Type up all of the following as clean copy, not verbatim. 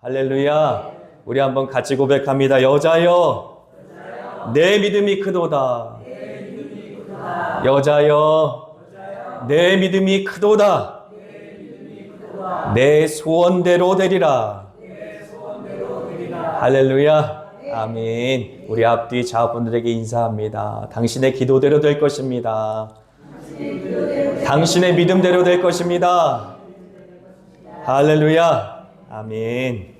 할렐루야. 우리 한번 같이 고백합니다. 여자여, 내 믿음이 크도다. 여자여, 내 믿음이 크도다. 내 소원대로 되리라. 할렐루야. 아멘. 우리 앞뒤 자분들에게 인사합니다. 당신의 기도대로 될 것입니다. 당신의 믿음대로 될 것입니다. 할렐루야. 아멘.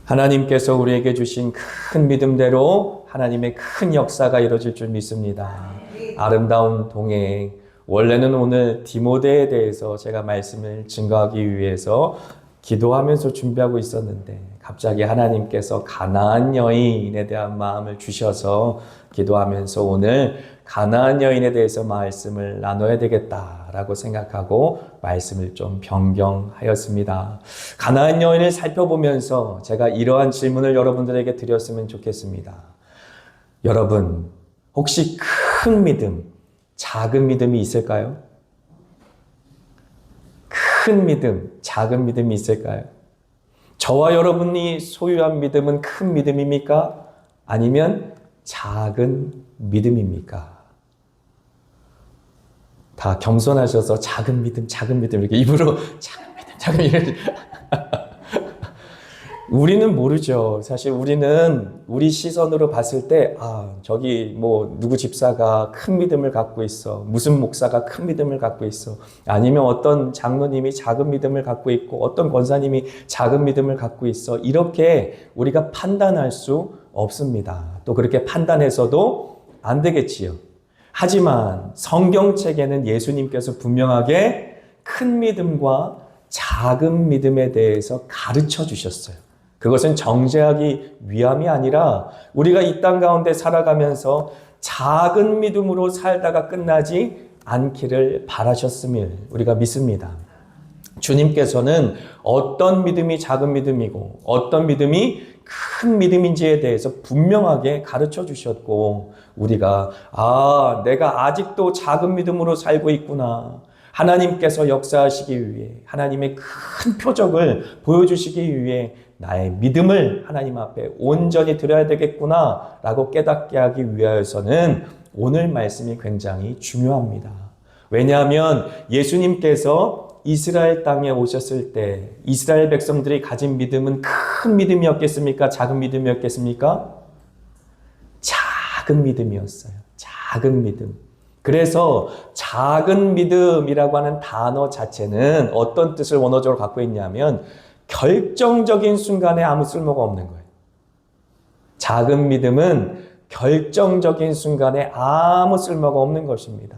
하나님께서 우리에게 주신 큰 믿음대로 하나님의 큰 역사가 이루어질 줄 믿습니다. 아름다운 동행. 원래는 오늘 디모데에 대해서 제가 말씀을 증거하기 위해서 기도하면서 준비하고 있었는데 갑자기 하나님께서 가나안 여인에 대한 마음을 주셔서 기도하면서 오늘 가나안 여인에 대해서 말씀을 나눠야 되겠다라고 생각하고 말씀을 좀 변경하였습니다. 가나안 여인을 살펴보면서 제가 이러한 질문을 여러분들에게 드렸으면 좋겠습니다. 여러분, 혹시 큰 믿음, 작은 믿음이 있을까요? 큰 믿음, 작은 믿음이 있을까요? 저와 여러분이 소유한 믿음은 큰 믿음입니까? 아니면 작은 믿음입니까? 다 겸손하셔서 작은 믿음 이렇게 입으로 작은 믿음. 우리는 모르죠. 사실 우리는 우리 시선으로 봤을 때, 저기 누구 집사가 큰 믿음을 갖고 있어. 무슨 목사가 큰 믿음을 갖고 있어. 아니면 어떤 장로님이 작은 믿음을 갖고 있고, 어떤 권사님이 작은 믿음을 갖고 있어. 이렇게 우리가 판단할 수 없습니다. 또 그렇게 판단해서도 안 되겠지요. 하지만 성경책에는 예수님께서 분명하게 큰 믿음과 작은 믿음에 대해서 가르쳐 주셨어요. 그것은 정죄하기 위함이 아니라 우리가 이 땅 가운데 살아가면서 작은 믿음으로 살다가 끝나지 않기를 바라셨음을 우리가 믿습니다. 주님께서는 어떤 믿음이 작은 믿음이고 어떤 믿음이 큰 믿음인지에 대해서 분명하게 가르쳐 주셨고 우리가 내가 아직도 작은 믿음으로 살고 있구나. 하나님께서 역사하시기 위해 하나님의 큰 표적을 보여주시기 위해 나의 믿음을 하나님 앞에 온전히 드려야 되겠구나 라고 깨닫게 하기 위하여서는 오늘 말씀이 굉장히 중요합니다. 왜냐하면 예수님께서 이스라엘 땅에 오셨을 때 이스라엘 백성들이 가진 믿음은 큰 믿음이었겠습니까? 작은 믿음이었겠습니까? 작은 믿음이었어요. 작은 믿음. 그래서 작은 믿음이라고 하는 단어 자체는 어떤 뜻을 원어적으로 갖고 있냐면 결정적인 순간에 아무 쓸모가 없는 거예요. 작은 믿음은 결정적인 순간에 아무 쓸모가 없는 것입니다.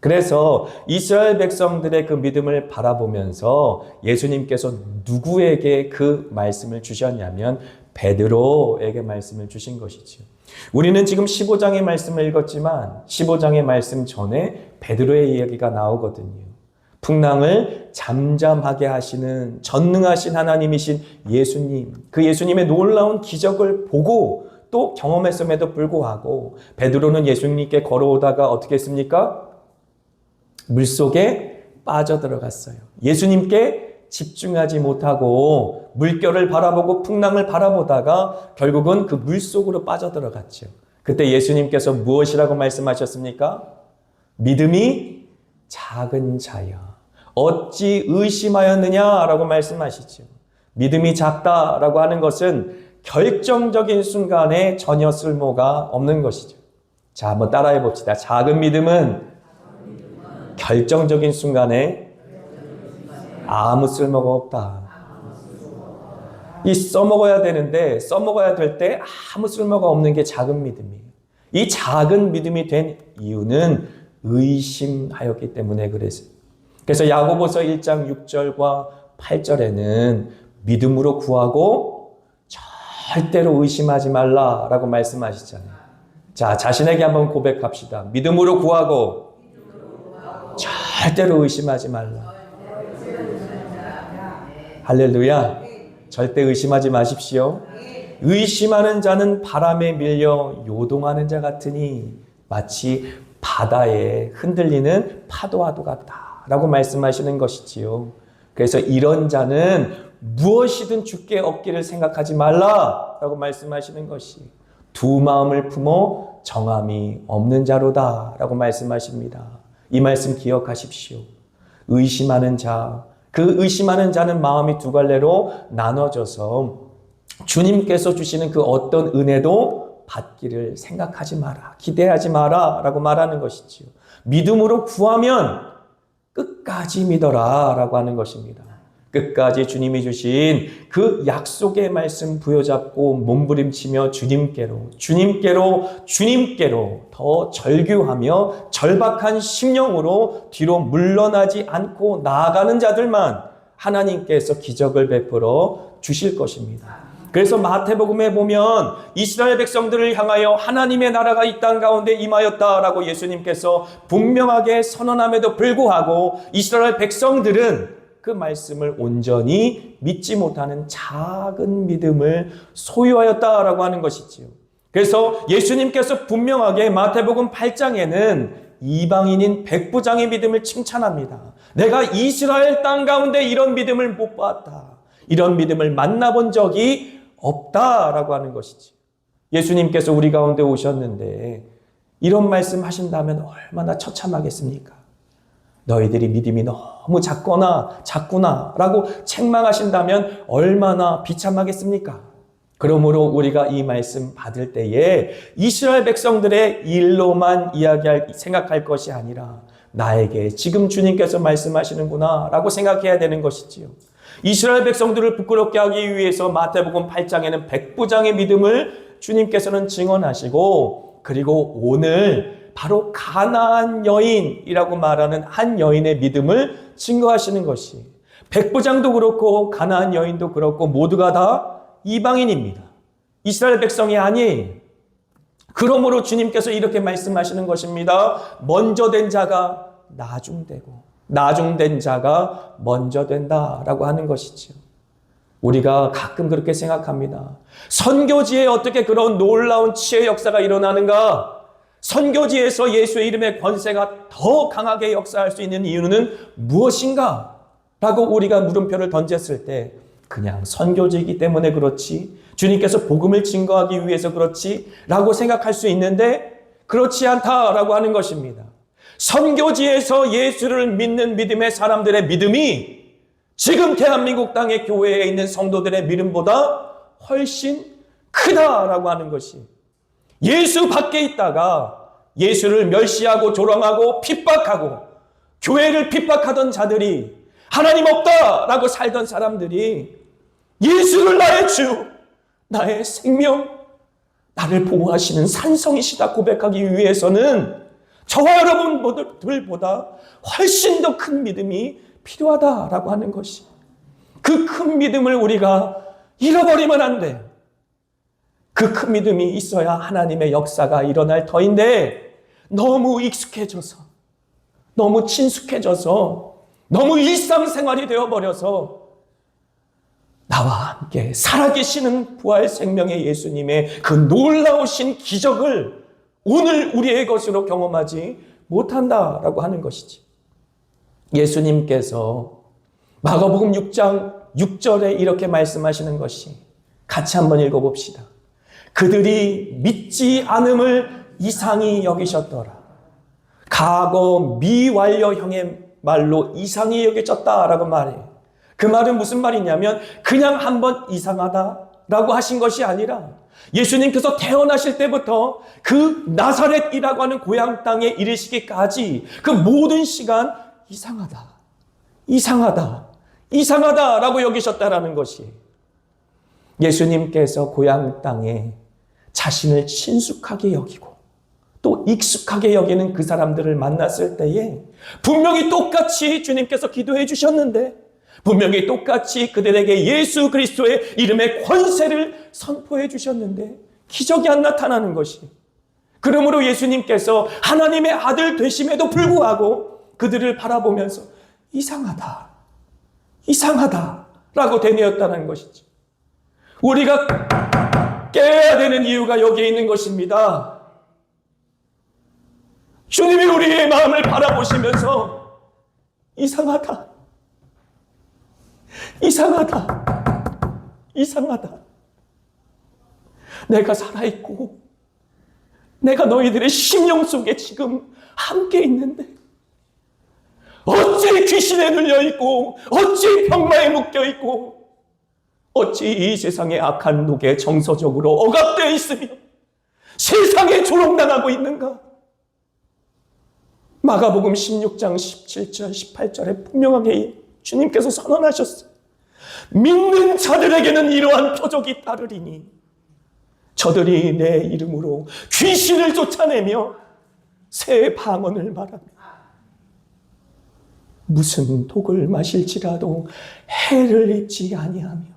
그래서 이스라엘 백성들의 그 믿음을 바라보면서 예수님께서 누구에게 그 말씀을 주셨냐면 베드로에게 말씀을 주신 것이지요. 우리는 지금 15장의 말씀을 읽었지만 15장의 말씀 전에 베드로의 이야기가 나오거든요. 풍랑을 잠잠하게 하시는 전능하신 하나님이신 예수님, 그 예수님의 놀라운 기적을 보고 또 경험했음에도 불구하고 베드로는 예수님께 걸어오다가 어떻게 했습니까? 물속에 빠져들어갔어요. 예수님께 집중하지 못하고 물결을 바라보고 풍랑을 바라보다가 결국은 그 물속으로 빠져들어갔죠. 그때 예수님께서 무엇이라고 말씀하셨습니까? 믿음이 작은 자여 어찌 의심하였느냐라고 말씀하시죠. 믿음이 작다라고 하는 것은 결정적인 순간에 전혀 쓸모가 없는 것이죠. 자, 한번 따라해 봅시다. 작은 믿음은 결정적인 순간에 아무 쓸모가 없다. 이 써먹어야 되는데 써먹어야 될 때 아무 쓸모가 없는 게 작은 믿음이에요. 이 작은 믿음이 된 이유는 의심하였기 때문에 그랬어요. 그래서 야고보서 1장 6절과 8절에는 믿음으로 구하고 절대로 의심하지 말라라고 말씀하시잖아요. 자, 자신에게 한번 고백합시다. 믿음으로 구하고 절대로 의심하지 말라. 할렐루야. 절대 의심하지 마십시오. 의심하는 자는 바람에 밀려 요동하는 자 같으니 마치 바다에 흔들리는 파도와도 같다라고 말씀하시는 것이지요. 그래서 이런 자는 무엇이든 주께 얻기를 생각하지 말라라고 말씀하시는 것이 두 마음을 품어 정함이 없는 자로다라고 말씀하십니다. 이 말씀 기억하십시오. 의심하는 자, 그 의심하는 자는 마음이 두 갈래로 나눠져서 주님께서 주시는 그 어떤 은혜도 받기를 생각하지 마라, 기대하지 마라 라고 말하는 것이지요. 믿음으로 구하면 끝까지 믿어라 라고 하는 것입니다. 끝까지 주님이 주신 그 약속의 말씀 부여잡고 몸부림치며 주님께로 더 절규하며 절박한 심령으로 뒤로 물러나지 않고 나아가는 자들만 하나님께서 기적을 베풀어 주실 것입니다. 그래서 마태복음에 보면 이스라엘 백성들을 향하여 하나님의 나라가 이 땅 가운데 임하였다라고 예수님께서 분명하게 선언함에도 불구하고 이스라엘 백성들은 그 말씀을 온전히 믿지 못하는 작은 믿음을 소유하였다라고 하는 것이지요. 그래서 예수님께서 분명하게 마태복음 8장에는 이방인인 백부장의 믿음을 칭찬합니다. 내가 이스라엘 땅 가운데 이런 믿음을 못 봤다. 이런 믿음을 만나본 적이 없다라고 하는 것이지. 예수님께서 우리 가운데 오셨는데 이런 말씀 하신다면 얼마나 처참하겠습니까? 너희들이 믿음이 너무 작구나 라고 책망하신다면 얼마나 비참하겠습니까? 그러므로 우리가 이 말씀 받을 때에 이스라엘 백성들의 일로만 생각할 것이 아니라 나에게 지금 주님께서 말씀하시는구나 라고 생각해야 되는 것이지요. 이스라엘 백성들을 부끄럽게 하기 위해서 마태복음 8장에는 백부장의 믿음을 주님께서는 증언하시고, 그리고 오늘 바로 가나안 여인이라고 말하는 한 여인의 믿음을 증거하시는 것이, 백부장도 그렇고 가나안 여인도 그렇고 모두가 다 이방인입니다. 이스라엘 백성이 아니에요. 그러므로 주님께서 이렇게 말씀하시는 것입니다. 먼저 된 자가 나중되고 나중된 자가 먼저 된다라고 하는 것이죠. 우리가 가끔 그렇게 생각합니다. 선교지에 어떻게 그런 놀라운 치유의 역사가 일어나는가? 선교지에서 예수의 이름의 권세가 더 강하게 역사할 수 있는 이유는 무엇인가? 라고 우리가 물음표를 던졌을 때 그냥 선교지이기 때문에 그렇지, 주님께서 복음을 증거하기 위해서 그렇지 라고 생각할 수 있는데 그렇지 않다라고 하는 것입니다. 선교지에서 예수를 믿는 믿음의 사람들의 믿음이 지금 대한민국 땅의 교회에 있는 성도들의 믿음보다 훨씬 크다라고 하는 것이, 예수 밖에 있다가 예수를 멸시하고 조롱하고 핍박하고 교회를 핍박하던 자들이, 하나님 없다라고 살던 사람들이 예수를 나의 주, 나의 생명, 나를 보호하시는 산성이시다 고백하기 위해서는 저와 여러분들보다 훨씬 더 큰 믿음이 필요하다라고 하는 것이, 그 큰 믿음을 우리가 잃어버리면 안 돼요. 그 큰 믿음이 있어야 하나님의 역사가 일어날 터인데 너무 익숙해져서, 너무 친숙해져서, 너무 일상생활이 되어버려서 나와 함께 살아계시는 부활 생명의 예수님의 그 놀라우신 기적을 오늘 우리의 것으로 경험하지 못한다라고 하는 것이지. 예수님께서 마가복음 6장 6절에 이렇게 말씀하시는 것이, 같이 한번 읽어봅시다. 그들이 믿지 않음을 이상히 여기셨더라. 과거 미완료형의 말로 이상히 여겨졌다라고 말해요. 그 말은 무슨 말이냐면 그냥 한번 이상하다라고 하신 것이 아니라 예수님께서 태어나실 때부터 그 나사렛이라고 하는 고향 땅에 이르시기까지 그 모든 시간 이상하다라고 여기셨다라는 것이, 예수님께서 고향 땅에 자신을 친숙하게 여기고 또 익숙하게 여기는 그 사람들을 만났을 때에 분명히 똑같이 주님께서 기도해 주셨는데, 분명히 똑같이 그들에게 예수 그리스도의 이름의 권세를 선포해 주셨는데 기적이 안 나타나는 것이, 그러므로 예수님께서 하나님의 아들 되심에도 불구하고 그들을 바라보면서 이상하다라고 되뇌었다는 것이지. 우리가 깨어야 되는 이유가 여기에 있는 것입니다. 주님이 우리의 마음을 바라보시면서 이상하다 이상하다. 내가 살아있고 내가 너희들의 심령 속에 지금 함께 있는데 어찌 귀신에 눌려있고 어찌 병마에 묶여있고 어찌 이 세상의 악한 녹에 정서적으로 억압되어 있으며 세상에 조롱당하고 있는가? 마가복음 16장 17절 18절에 분명하게 주님께서 선언하셨어요. 믿는 자들에게는 이러한 표적이 따르리니 저들이 내 이름으로 귀신을 쫓아내며 새 방언을 말하며 무슨 독을 마실지라도 해를 입지 아니하며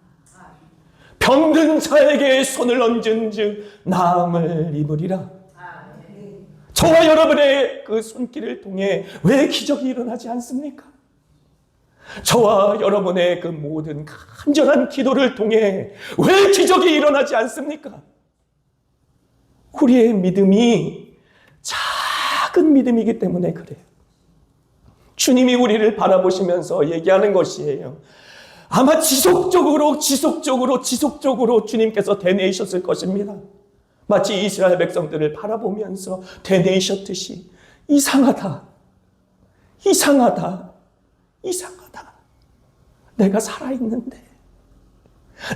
병든 자에게 손을 얹은 즉 나음을 입으리라. 저와 여러분의 그 손길을 통해 왜 기적이 일어나지 않습니까? 저와 여러분의 그 모든 간절한 기도를 통해 왜 기적이 일어나지 않습니까? 우리의 믿음이 작은 믿음이기 때문에 그래요. 주님이 우리를 바라보시면서 얘기하는 것이에요. 아마 지속적으로 주님께서 되뇌이셨을 것입니다. 마치 이스라엘 백성들을 바라보면서 되뇌이셨듯이 이상하다. 내가 살아있는데,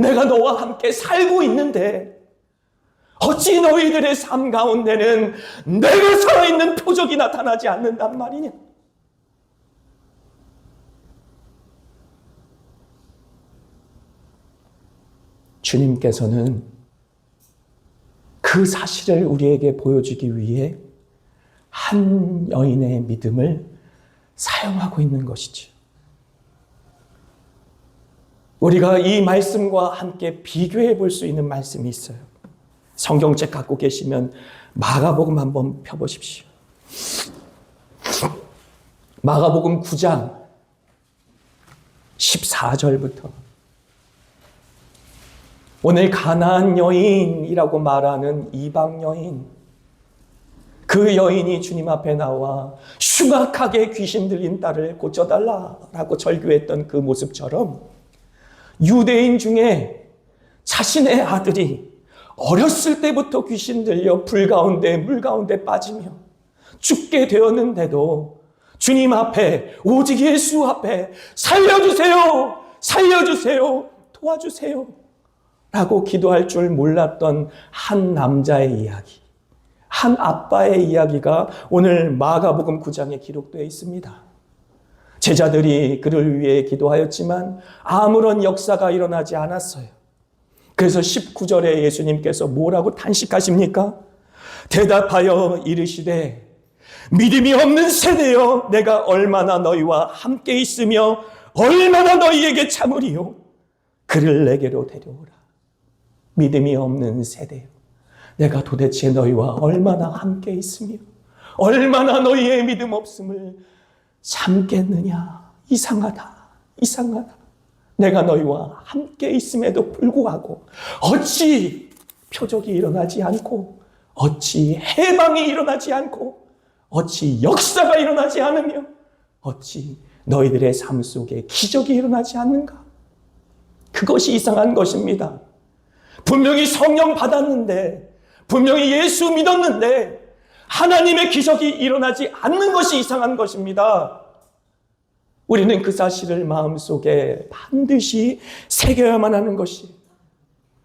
내가 너와 함께 살고 있는데 어찌 너희들의 삶 가운데는 내가 살아있는 표적이 나타나지 않는단 말이냐? 주님께서는 그 사실을 우리에게 보여주기 위해 한 여인의 믿음을 사용하고 있는 것이죠. 우리가 이 말씀과 함께 비교해 볼 수 있는 말씀이 있어요. 성경책 갖고 계시면 마가복음 한번 펴보십시오. 마가복음 9장 14절부터 오늘 가나안 여인이라고 말하는 이방 여인, 그 여인이 주님 앞에 나와 흉악하게 귀신 들린 딸을 고쳐달라라고 절규했던 그 모습처럼 유대인 중에 자신의 아들이 어렸을 때부터 귀신 들려 불 가운데 물 가운데 빠지며 죽게 되었는데도 주님 앞에, 오직 예수 앞에 살려주세요, 도와주세요 라고 기도할 줄 몰랐던 한 남자의 이야기, 한 아빠의 이야기가 오늘 마가복음 9장에 기록되어 있습니다. 제자들이 그를 위해 기도하였지만 아무런 역사가 일어나지 않았어요. 그래서 19절에 예수님께서 뭐라고 탄식하십니까? 대답하여 이르시되 믿음이 없는 세대여, 내가 얼마나 너희와 함께 있으며 얼마나 너희에게 참으리요? 그를 내게로 데려오라. 믿음이 없는 세대여, 내가 도대체 너희와 얼마나 함께 있으며 얼마나 너희의 믿음 없음을 참겠느냐? 이상하다. 내가 너희와 함께 있음에도 불구하고 어찌 표적이 일어나지 않고 어찌 해방이 일어나지 않고 어찌 역사가 일어나지 않으며 어찌 너희들의 삶 속에 기적이 일어나지 않는가? 그것이 이상한 것입니다. 분명히 성령 받았는데, 분명히 예수 믿었는데 하나님의 기적이 일어나지 않는 것이 이상한 것입니다. 우리는 그 사실을 마음속에 반드시 새겨야만 하는 것이,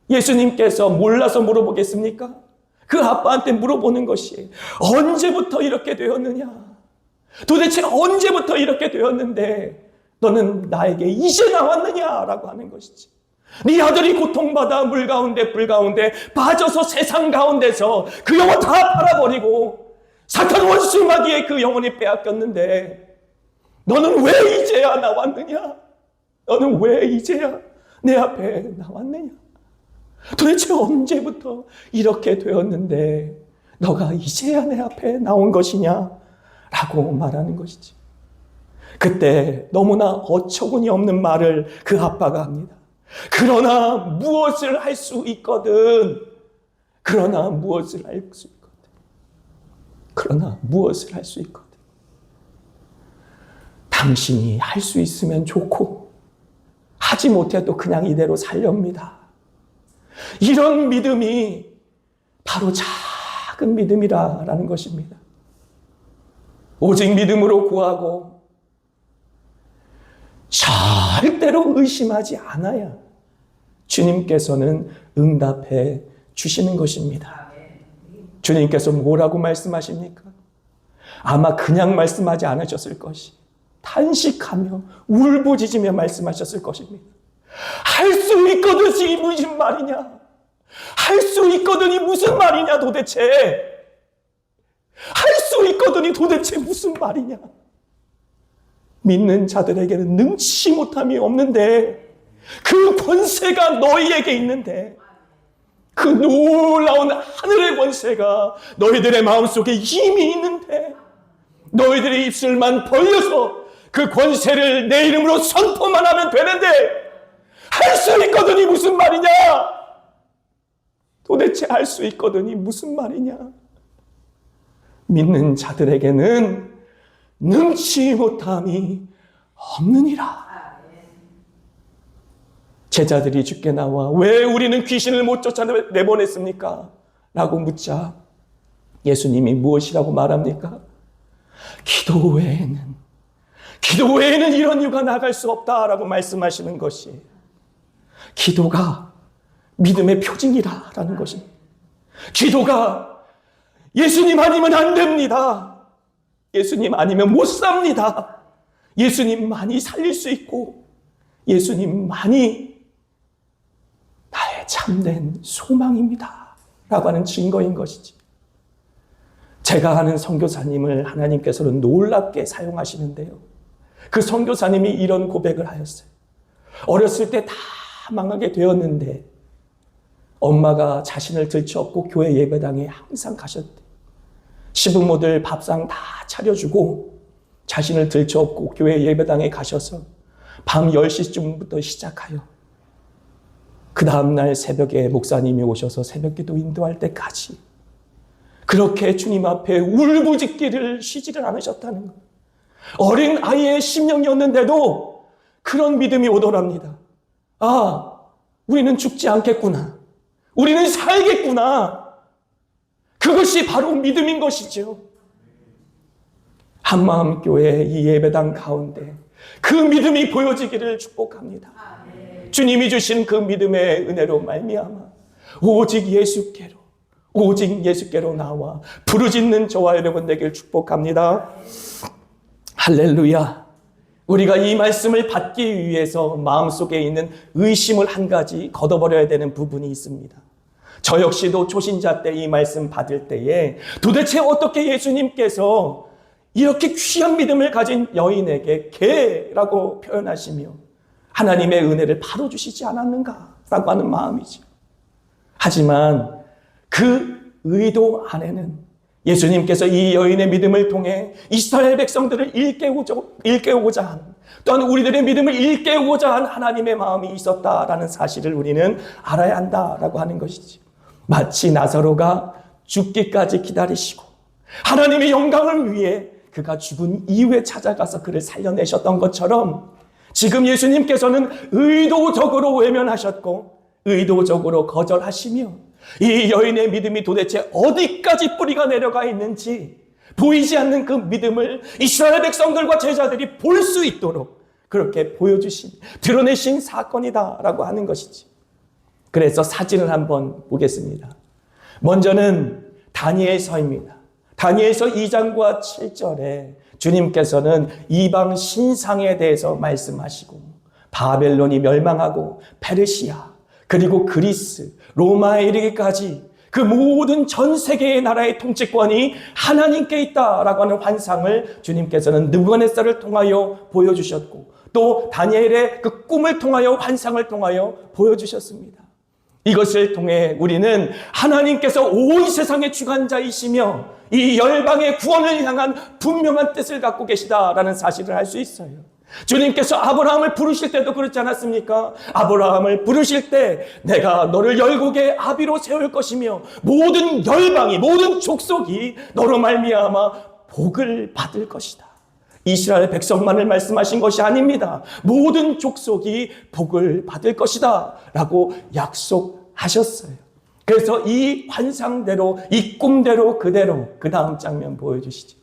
예수님께서 몰라서 물어보겠습니까? 그 아빠한테 물어보는 것이 언제부터 이렇게 되었느냐? 도대체 언제부터 이렇게 되었는데 너는 나에게 이제 나왔느냐라고 하는 것이지. 네 아들이 고통받아 물 가운데 불 가운데 빠져서 세상 가운데서 그 영혼 다 팔아버리고 사탄 원수 마귀의 그 영혼이 빼앗겼는데 너는 왜 이제야 나왔느냐? 너는 왜 이제야 내 앞에 나왔느냐? 도대체 언제부터 이렇게 되었는데 너가 이제야 내 앞에 나온 것이냐? 라고 말하는 것이지. 그때 너무나 어처구니 없는 말을 그 아빠가 합니다. 그러나 무엇을 할 수 있거든. 당신이 할 수 있으면 좋고 하지 못해도 그냥 이대로 살렵니다. 이런 믿음이 바로 작은 믿음이라는 것입니다. 오직 믿음으로 구하고 절대로 의심하지 않아야 주님께서는 응답해 주시는 것입니다. 주님께서 뭐라고 말씀하십니까? 아마 그냥 말씀하지 않으셨을 것이 탄식하며 울부짖으며 말씀하셨을 것입니다. 할 수 있거든이 무슨 말이냐? 할 수 있거든이 무슨 말이냐 도대체? 할 수 있거든이 도대체 무슨 말이냐? 믿는 자들에게는 능치 못함이 없는데 그 권세가 너희에게 있는데 그 놀라운 하늘의 권세가 너희들의 마음속에 이미 있는데 너희들의 입술만 벌려서 그 권세를 내 이름으로 선포만 하면 되는데 할 수 있거든이 무슨 말이냐? 도대체 할 수 있거든이 무슨 말이냐? 믿는 자들에게는 능치 못함이 없느니라. 제자들이 주께 나와 왜 우리는 귀신을 못 쫓아내보냈습니까? 라고 묻자 예수님이 무엇이라고 말합니까? 기도 외에는 이런 이유가 나갈 수 없다라고 말씀하시는 것이 기도가 믿음의 표징이라는 것입니다. 기도가 예수님 아니면 안 됩니다. 예수님 아니면 못 삽니다. 예수님만이 살릴 수 있고 예수님만이 나의 참된 소망입니다. 라고 하는 증거인 것이지. 제가 아는 선교사님을 하나님께서는 놀랍게 사용하시는데요. 그 선교사님이 이런 고백을 하였어요. 어렸을 때 다 망하게 되었는데 엄마가 자신을 들쳐업고 교회 예배당에 항상 가셨대. 시부모들 밥상 다 차려주고 자신을 들쳐업고 교회 예배당에 가셔서 밤 10시쯤부터 시작하여 그 다음날 새벽에 목사님이 오셔서 새벽기도 인도할 때까지 그렇게 주님 앞에 울부짖기를 쉬지를 않으셨다는 거예요. 어린 아이의 심령이었는데도 그런 믿음이 오더랍니다. 아, 우리는 죽지 않겠구나. 우리는 살겠구나. 그것이 바로 믿음인 것이죠. 한마음교회 이 예배당 가운데 그 믿음이 보여지기를 축복합니다. 주님이 주신 그 믿음의 은혜로 말미암아 오직 예수께로 나와 부르짖는 저와 여러분 되길 축복합니다. 할렐루야. 우리가 이 말씀을 받기 위해서 마음속에 있는 의심을 한 가지 걷어버려야 되는 부분이 있습니다. 저 역시도 초신자 때 이 말씀 받을 때에 도대체 어떻게 예수님께서 이렇게 귀한 믿음을 가진 여인에게 개라고 표현하시며 하나님의 은혜를 바로 주시지 않았는가라고 하는 마음이죠. 하지만 그 의도 안에는 예수님께서 이 여인의 믿음을 통해 이스라엘 백성들을 일깨우고자 한, 또한 우리들의 믿음을 일깨우고자 한 하나님의 마음이 있었다라는 사실을 우리는 알아야 한다라고 하는 것이지. 마치 나사로가 죽기까지 기다리시고 하나님의 영광을 위해 그가 죽은 이후에 찾아가서 그를 살려내셨던 것처럼 지금 예수님께서는 의도적으로 외면하셨고 의도적으로 거절하시며 이 여인의 믿음이 도대체 어디까지 뿌리가 내려가 있는지 보이지 않는 그 믿음을 이스라엘 백성들과 제자들이 볼 수 있도록 그렇게 보여주신, 드러내신 사건이다라고 하는 것이지. 그래서 사진을 한번 보겠습니다. 먼저는 다니엘서입니다. 다니엘서 2장과 7절에 주님께서는 이방 신상에 대해서 말씀하시고 바벨론이 멸망하고 페르시아 그리고 그리스, 로마에 이르기까지 그 모든 전 세계의 나라의 통치권이 하나님께 있다라고 하는 환상을 주님께서는 느부갓네살을 통하여 보여주셨고 또 다니엘의 그 꿈을 통하여 환상을 통하여 보여주셨습니다. 이것을 통해 우리는 하나님께서 온 세상의 주관자이시며 이 열방의 구원을 향한 분명한 뜻을 갖고 계시다라는 사실을 알 수 있어요. 주님께서 아브라함을 부르실 때도 그렇지 않았습니까? 아브라함을 부르실 때 내가 너를 열국의 아비로 세울 것이며 모든 열방이 모든 족속이 너로 말미암아 복을 받을 것이다. 이스라엘 백성만을 말씀하신 것이 아닙니다. 모든 족속이 복을 받을 것이다 라고 하셨어요. 그래서 이 환상대로, 이 꿈대로 그대로 그 다음 장면 보여주시죠.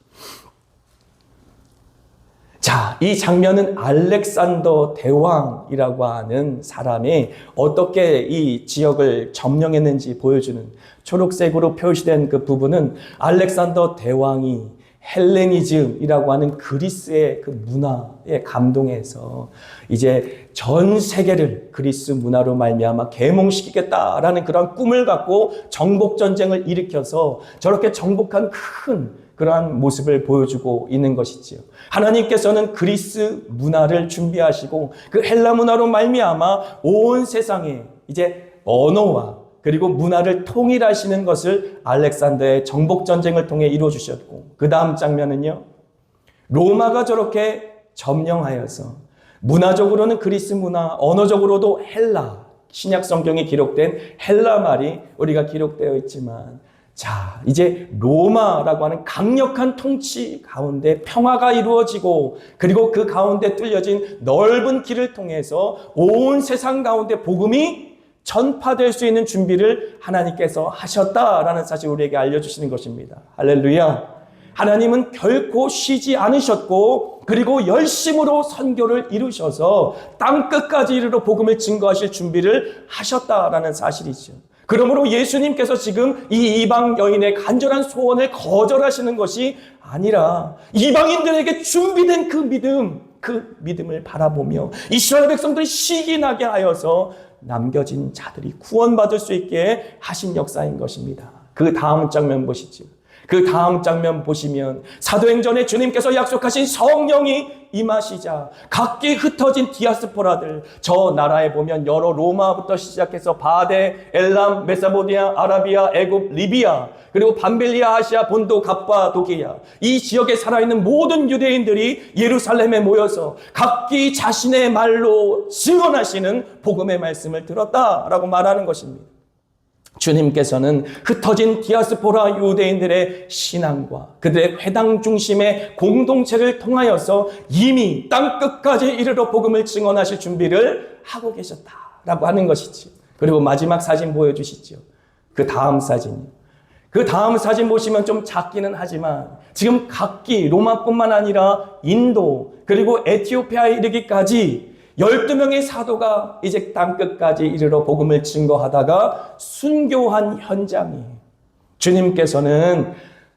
자, 이 장면은 알렉산더 대왕이라고 하는 사람이 어떻게 이 지역을 점령했는지 보여주는, 초록색으로 표시된 그 부분은 알렉산더 대왕이 헬레니즘이라고 하는 그리스의 그 문화에 감동해서 이제 전 세계를 그리스 문화로 말미암아 계몽시키겠다라는 그런 꿈을 갖고 정복 전쟁을 일으켜서 저렇게 정복한 큰 그러한 모습을 보여주고 있는 것이지요. 하나님께서는 그리스 문화를 준비하시고 그 헬라 문화로 말미암아 온 세상에 이제 언어와 그리고 문화를 통일하시는 것을 알렉산더의 정복 전쟁을 통해 이루어 주셨고, 그 다음 장면은요, 로마가 저렇게 점령하여서 문화적으로는 그리스 문화, 언어적으로도 헬라, 신약 성경에 기록된 헬라 말이 우리가 기록되어 있지만, 자, 이제 로마라고 하는 강력한 통치 가운데 평화가 이루어지고, 그리고 그 가운데 뚫려진 넓은 길을 통해서 온 세상 가운데 복음이 전파될 수 있는 준비를 하나님께서 하셨다라는 사실 우리에게 알려주시는 것입니다. 할렐루야. 하나님은 결코 쉬지 않으셨고, 그리고 열심으로 선교를 이루셔서 땅 끝까지 이르러 복음을 증거하실 준비를 하셨다라는 사실이죠. 그러므로 예수님께서 지금 이 이방 여인의 간절한 소원을 거절하시는 것이 아니라 이방인들에게 준비된 그 믿음을 바라보며 이스라엘 백성들이 시기나게 하여서 남겨진 자들이 구원받을 수 있게 하신 역사인 것입니다. 그 다음 장면 보시죠. 그 다음 장면 보시면 사도행전에 주님께서 약속하신 성령이 임하시자 각기 흩어진 디아스포라들, 저 나라에 보면 여러 로마부터 시작해서 바데, 엘람, 메사보디아, 아라비아, 애굽, 리비아, 그리고 밤빌리아, 아시아, 본도, 갑바도기아, 이 지역에 살아있는 모든 유대인들이 예루살렘에 모여서 각기 자신의 말로 증언하시는 복음의 말씀을 들었다라고 말하는 것입니다. 주님께서는 흩어진 디아스포라 유대인들의 신앙과 그들의 회당 중심의 공동체를 통하여서 이미 땅끝까지 이르러 복음을 증언하실 준비를 하고 계셨다라고 하는 것이지. 그리고 마지막 사진 보여주시죠. 그 다음 사진이요. 그 다음 사진 보시면 좀 작기는 하지만 지금 각기 로마뿐만 아니라 인도 그리고 에티오피아에 이르기까지 12명의 사도가 이제 땅끝까지 이르러 복음을 증거하다가 순교한 현장이, 주님께서는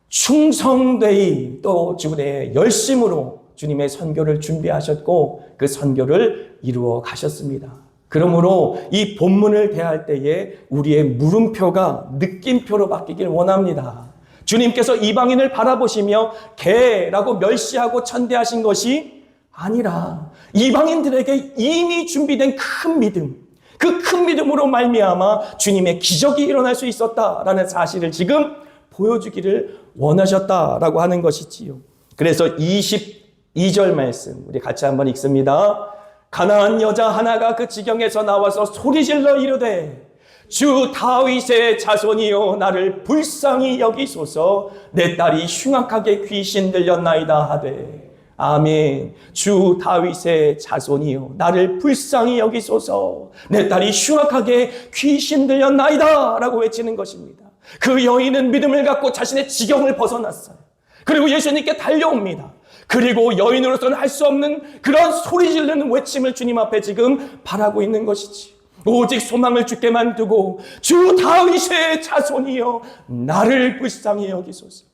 충성되이 또 주의 열심으로 주님의 선교를 준비하셨고 그 선교를 이루어 가셨습니다. 그러므로 이 본문을 대할 때에 우리의 물음표가 느낌표로 바뀌길 원합니다. 주님께서 이방인을 바라보시며 개라고 멸시하고 천대하신 것이 아니라 이방인들에게 이미 준비된 큰 믿음, 그 큰 믿음으로 말미암아 주님의 기적이 일어날 수 있었다라는 사실을 지금 보여주기를 원하셨다라고 하는 것이지요. 그래서 22절 말씀 우리 같이 한번 읽습니다. 가나안 여자 하나가 그 지경에서 나와서 소리질러 이르되 주 다윗의 자손이여 나를 불쌍히 여기소서, 내 딸이 흉악하게 귀신 들렸나이다 하되. 아멘. 주 다윗의 자손이여 나를 불쌍히 여기소서, 내 딸이 흉악하게 귀신 들렸나이다 라고 외치는 것입니다. 그 여인은 믿음을 갖고 자신의 지경을 벗어났어요. 그리고 예수님께 달려옵니다. 그리고 여인으로서는 할 수 없는 그런 소리 지르는 외침을 주님 앞에 지금 바라고 있는 것이지. 오직 소망을 주께만 두고 주 다윗의 자손이여 나를 불쌍히 여기소서.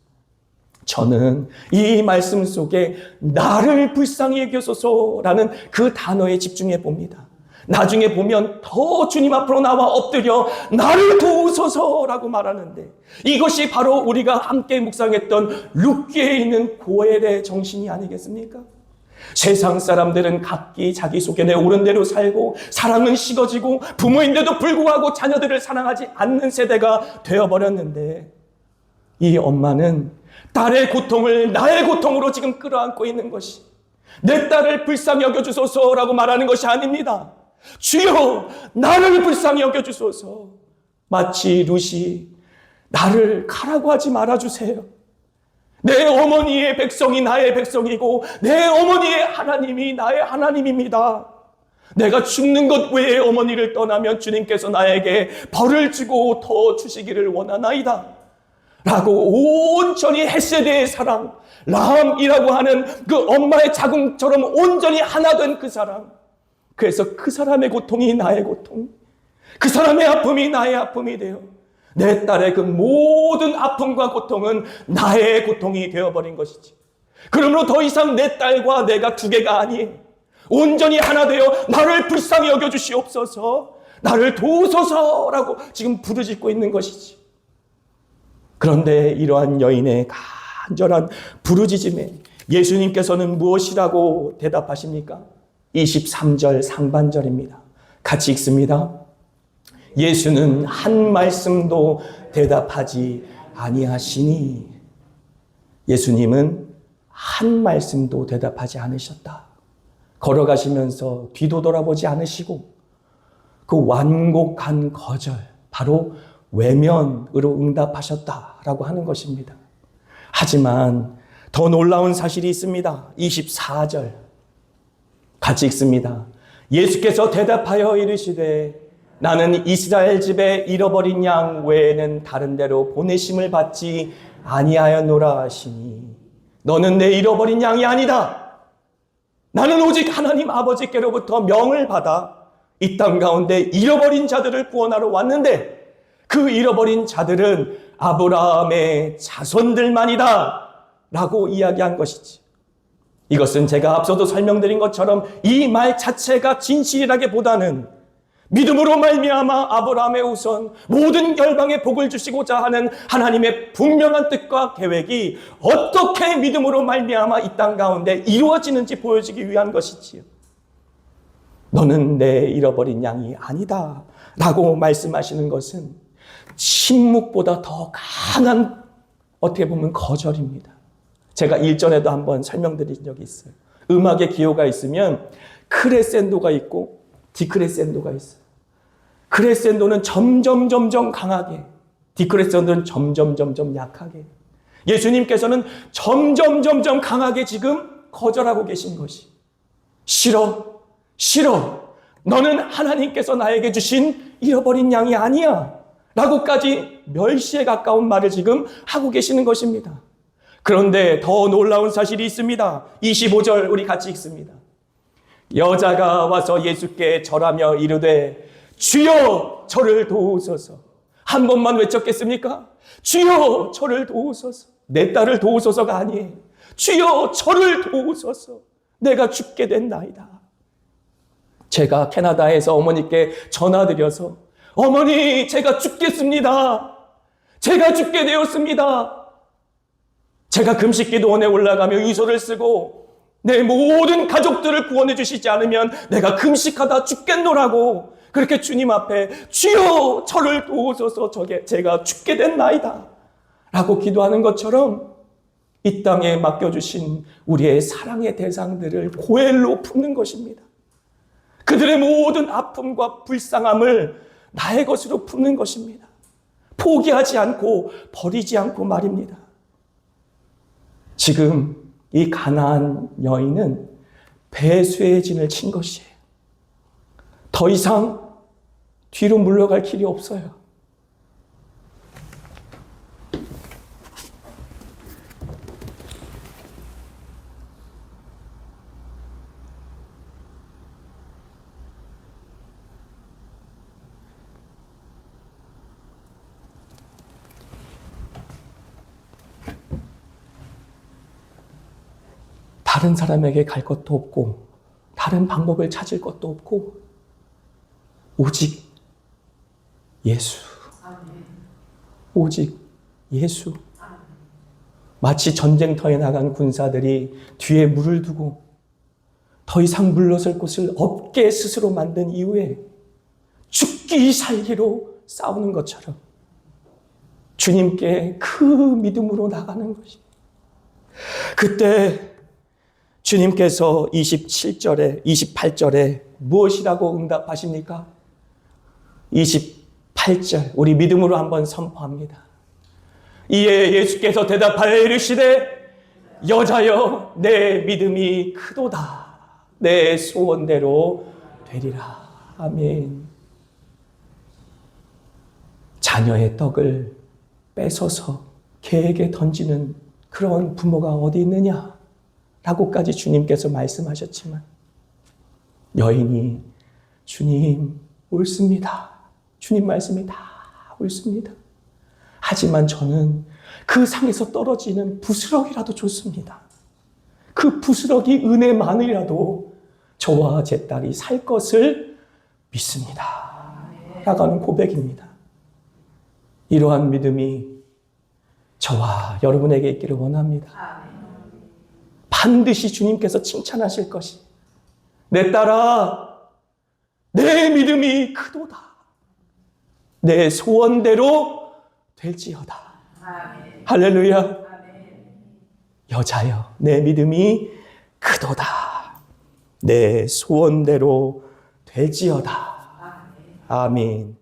저는 이 말씀 속에 나를 불쌍히 여기소서라는 그 단어에 집중해 봅니다. 나중에 보면 더 주님 앞으로 나와 엎드려 나를 도우소서라고 말하는데, 이것이 바로 우리가 함께 묵상했던 룻기에 있는 고엘의 정신이 아니겠습니까? 세상 사람들은 각기 자기 소견에 옳은 대로 살고 사랑은 식어지고 부모인데도 불구하고 자녀들을 사랑하지 않는 세대가 되어버렸는데, 이 엄마는 딸의 고통을 나의 고통으로 지금 끌어안고 있는 것이, 내 딸을 불쌍히 여겨주소서라고 말하는 것이 아닙니다. 주여 나를 불쌍히 여겨주소서. 마치 룻이 나를 가라고 하지 말아주세요. 내 어머니의 백성이 나의 백성이고 내 어머니의 하나님이 나의 하나님입니다. 내가 죽는 것 외에 어머니를 떠나면 주님께서 나에게 벌을 주고 더 주시기를 원하나이다 라고 온전히 헷세대의 사랑, 라함이라고 하는 그 엄마의 자궁처럼 온전히 하나 된 그 사랑, 그래서 그 사람의 고통이 나의 고통, 그 사람의 아픔이 나의 아픔이 되어 내 딸의 그 모든 아픔과 고통은 나의 고통이 되어버린 것이지. 그러므로 더 이상 내 딸과 내가 두 개가 아니에요. 온전히 하나 되어 나를 불쌍히 여겨주시옵소서, 나를 도우소서라고 지금 부르짖고 있는 것이지. 그런데 이러한 여인의 간절한 부르짖음에 예수님께서는 무엇이라고 대답하십니까? 23절 상반절입니다. 같이 읽습니다. 예수는 한 말씀도 대답하지 아니하시니. 예수님은 한 말씀도 대답하지 않으셨다. 걸어가시면서 뒤도 돌아보지 않으시고 그 완곡한 거절, 바로 외면으로 응답하셨다라고 하는 것입니다. 하지만 더 놀라운 사실이 있습니다. 24절 같이 읽습니다. 예수께서 대답하여 이르시되 나는 이스라엘 집에 잃어버린 양 외에는 다른 데로 보내심을 받지 아니하였노라 하시니. 너는 내 잃어버린 양이 아니다. 나는 오직 하나님 아버지께로부터 명을 받아 이 땅 가운데 잃어버린 자들을 구원하러 왔는데 그 잃어버린 자들은 아브라함의 자손들만이다 라고 이야기한 것이지. 이것은 제가 앞서도 설명드린 것처럼 이 말 자체가 진실이라기보다는 믿음으로 말미암아 아브라함의 후손 모든 열방에 복을 주시고자 하는 하나님의 분명한 뜻과 계획이 어떻게 믿음으로 말미암아 이 땅 가운데 이루어지는지 보여주기 위한 것이지요. 너는 내 잃어버린 양이 아니다 라고 말씀하시는 것은 침묵보다 더 강한, 어떻게 보면 거절입니다. 제가 일전에도 한번 설명드린 적이 있어요. 음악의 기호가 있으면 크레센도가 있고 디크레센도가 있어요. 크레센도는 점점 강하게, 디크레센도는 점점 약하게. 예수님께서는 점점 강하게 지금 거절하고 계신 것이, 싫어. 너는 하나님께서 나에게 주신 잃어버린 양이 아니야 라고까지 멸시에 가까운 말을 지금 하고 계시는 것입니다. 그런데 더 놀라운 사실이 있습니다. 25절 우리 같이 읽습니다. 여자가 와서 예수께 절하며 이르되 주여 저를 도우소서. 한 번만 외쳤겠습니까? 주여 저를 도우소서. 내 딸을 도우소서가 아니에요. 주여 저를 도우소서. 내가 죽게 된나이다. 제가 캐나다에서 어머니께 전화드려서 어머니 제가 죽겠습니다. 제가 죽게 되었습니다. 제가 금식기도원에 올라가며 위소를 쓰고 내 모든 가족들을 구원해 주시지 않으면 내가 금식하다 죽겠노라고 그렇게 주님 앞에 주여 저를 도우소서, 제가 죽게 된나이다 라고 기도하는 것처럼 이 땅에 맡겨주신 우리의 사랑의 대상들을 고엘로 품는 것입니다. 그들의 모든 아픔과 불쌍함을 나의 것으로 품는 것입니다. 포기하지 않고 버리지 않고 말입니다. 지금 이 가나안 여인은 배수의 진을 친 것이에요. 더 이상 뒤로 물러갈 길이 없어요. 다른 사람에게 갈 것도 없고 다른 방법을 찾을 것도 없고 오직 예수. 오직 예수. 마치 전쟁터에 나간 군사들이 뒤에 물을 두고 더 이상 물러설 곳을 없게 스스로 만든 이후에 죽기 살기로 싸우는 것처럼 주님께 그 믿음으로 나가는 것입니다. 그때 주님께서 28절에 무엇이라고 응답하십니까? 28절 우리 믿음으로 한번 선포합니다. 이에 예수께서 대답하여 이르시되 여자여 내 믿음이 크도다. 내 소원대로 되리라. 아멘. 자녀의 떡을 뺏어서 개에게 던지는 그런 부모가 어디 있느냐? 라고까지 주님께서 말씀하셨지만 여인이 주님 옳습니다. 주님 말씀이 다 옳습니다. 하지만 저는 그 상에서 떨어지는 부스럭이라도 좋습니다. 그 부스럭이 은혜만이라도 저와 제 딸이 살 것을 믿습니다. 라고 고백입니다. 이러한 믿음이 저와 여러분에게 있기를 원합니다. 반드시 주님께서 칭찬하실 것이 내 딸아 내 믿음이 크도다. 내 소원대로 될지어다. 할렐루야. 여자여 내 믿음이 크도다. 내 소원대로 될지어다. 아멘.